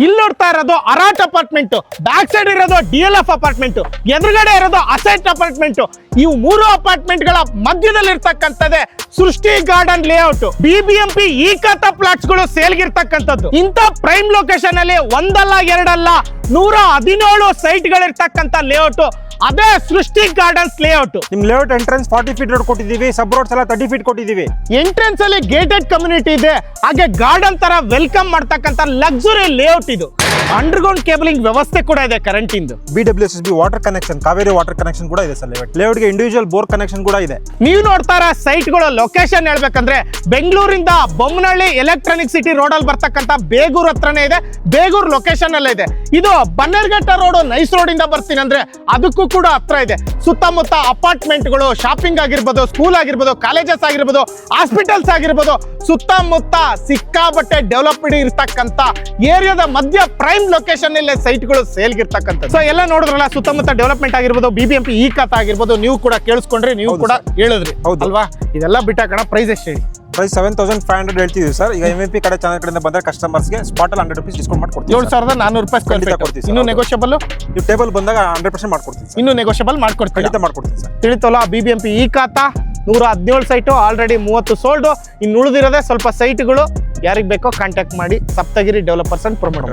ಇಲ್ಲಿ ನೋಡ್ತಾ ಇರೋದು ಅರಾಟ್ ಅಪಾರ್ಟ್ಮೆಂಟ್, ಬ್ಯಾಕ್ ಸೈಡ್ ಇರೋದು DLF ಅಪಾರ್ಟ್ಮೆಂಟ್, ಎದುರುಗಡೆ ಇರೋದು ಅಸೆಟ್ ಅಪಾರ್ಟ್ಮೆಂಟ್. ಇವು 3 ಅಪಾರ್ಟ್ಮೆಂಟ್ ಗಳ ಮಧ್ಯದಲ್ಲಿ ಇರ್ತಕ್ಕಂಥದ್ದೇ ಸೃಷ್ಟಿ ಗಾರ್ಡನ್ ಲೇಔಟ್. BBMP ಈ ಖಾತಾ ಪ್ಲಾಟ್ಸ್ ಗಳು ಸೇಲ್ಗಿರ್ತಕ್ಕಂಥದ್ದು. ಇಂಥ ಪ್ರೈಮ್ ಲೊಕೇಶನ್ ಅಲ್ಲಿ ಒಂದಲ್ಲ ಎರಡಲ್ಲ 117 ಸೈಟ್ ಗಳಿರ್ತಕ್ಕಂಥ ಲೇಔಟ್ ಅದೇ ಸೃಷ್ಟಿ ಗಾರ್ಡನ್ಸ್ ಲೇಔಟ್. ನಿಮ್ ಲೇಔಟ್ ಎಂಟ್ರೆನ್ಸ್ 40 ಫೀಟ್ ರೋಡ್ ಕೊಟ್ಟಿದ್ದೀವಿ, ಸಬ್ ರೋಡ್ಸ್ ಎಲ್ಲ 30 ಫೀಟ್ ಕೊಟ್ಟಿದ್ದೀವಿ. ಎಂಟ್ರೆನ್ಸ್ ಅಲ್ಲಿ ಗೇಟೆಡ್ ಕಮ್ಯುನಿಟಿ ಇದೆ, ಹಾಗೆ ಗಾರ್ಡನ್ ತರ ವೆಲ್ಕಮ್ ಮಾಡ್ತಕ್ಕಂಥ ಲಕ್ಸುರಿ ಲೇಔಟ್ ಇದು. ಅಂಡರ್ಗ್ರೌಂಡ್ ಕೇಬಲಿಂಗ್ ವ್ಯವಸ್ಥೆ ಕೂಡ ಇದೆ ಕರೆಂಟ್ ಇಂದು. BWSSB water connection, Kaveri water connection ಕೂಡ ಇದೆ ಸರ್ ಲೇಔಟ್ ಗೆ. ಇಂಡಿವಿಜುವಲ್ ಬೋರ್ ಕನೆಕ್ಷನ್ ಕೂಡ ಇದೆ. ನೀವು ನೋಡ್ತಾ ಇರೋ ಸೈಟ್ ಗಳು ಲೊಕೇಶನ್ ಹೇಳ್ಬೇಕಂದ್ರೆ ಬೆಂಗಳೂರಿಂದ ಬೊಮ್ಮನಹಳ್ಳಿ ಎಲೆಕ್ಟ್ರಾನಿಕ್ ಸಿಟಿ ರೋಡ್ ಅಲ್ಲಿ ಬರ್ತಕ್ಕಂಥ ಬೇಗೂರ್ ಹತ್ರನೇ ಇದೆ. ಬೇಗೂರ್ ಲೊಕೇಶನ್ ಅಲ್ಲೇ ಇದೆ. ಇದು ಬನ್ನೇರ್ಘಟ್ಟ ರೋಡ್ ನೈಸ್ ರೋಡ್ ಇಂದ ಬರ್ತೀನಿ ಅಂದ್ರೆ ಅದಕ್ಕೂ ಕೂಡ ಹತ್ರ ಇದೆ. ಸುತ್ತಮುತ್ತ ಅಪಾರ್ಟ್ಮೆಂಟ್ ಗಳು, ಶಾಪಿಂಗ್ ಆಗಿರ್ಬೋದು, ಸ್ಕೂಲ್ ಆಗಿರ್ಬೋದು, ಕಾಲೇಜಸ್ ಆಗಿರ್ಬೋದು, ಹಾಸ್ಪಿಟಲ್ಸ್ ಆಗಿರ್ಬೋದು, ಸುತ್ತಮುತ್ತ ಸಿಕ್ಕಾಬಟ್ಟೆ ಡೆವಲಪ್ಡ್ ಇರ್ತಕ್ಕಂಥ ಏರಿಯಾದ ಮಧ್ಯ ಪ್ರೈಮ್ ಲೊಕೇಶನ್ ಅಲ್ಲೇ ಸೈಟ್ ಗಳು ಸೇಲ್ಗಿರ್ತಕ್ಕಂಥ. ಸೊ ಎಲ್ಲ ನೋಡಿದ್ರಲ್ಲ, ಸುತ್ತಮುತ್ತ ಡೆವಲಪ್ಮೆಂಟ್ ಆಗಿರ್ಬೋದು, BBMP ಈ ಖಾತಾ ಆಗಿರ್ಬೋದು, ನೀವು ಕೂಡ ಕೇಳಿಸ್ಕೊಂಡ್ರಿ, ನೀವು ಕೂಡ ಹೇಳಿದ್ರಿ ಅಲ್ವಾ? ಇದೆಲ್ಲ ಬಿಟ್ಟಾಕಣ ಪ್ರೈಸ್ ಎಷ್ಟು ಹೇಳಿ? ಪ್ರೈಸ್ 7,500 ಹೇಳ್ತಿದ್ದೀವಿ ಸರ್. ಈಗ MVP ಕಡೆ ಚಾನಲ್ ಕಡೆಯಿಂದ ಬಂದ್ರೆ ಕಸ್ಟಮರ್ಸ್ ಗೆ ಸ್ಪಾಟ್ ಅಲ್ಲಿ 100 ರೂಪೀಸ್ ಡಿಸ್ಕೌಂಟ್ ಮಾಡ್ಕೊಡ್ತೀವಿ. 7,400 ಸ್ಕ್ವೇರ್ ಫೀಟ್ ಕೊಡ್ತೀವಿ. ಇನ್ನು ನೆಗೋಷಿಯಬಲ್ ನೀವು ಟೇಬಲ್ ಬಂದಾಗ 100% ಮಾಡ್ಕೊಡ್ತೀವಿ. ಇನ್ನು ನೆಗೋಷಿಯಬಲ್ ಮಾಡ್ಕೊಡ್ತೀವಿ, ಖಂಡಿತ ಮಾಡ್ಕೊಡ್ತೀವಿ ಸರ್. ತಿಳಿತಲ್ಲ. BBMP ಈ ಖಾತಾ 117 ಸೈಟು ಆಲ್ರೆಡಿ 30 ಸೋಲ್ಡ್. ಇನ್ನು ಉಳಿದಿರೋದೇ ಸ್ವಲ್ಪ ಸೈಟ್ಗಳು. ಯಾರಿಗೆ ಬೇಕೋ ಕಾಂಟ್ಯಾಕ್ಟ್ ಮಾಡಿ. Saptagiri developers and promoter.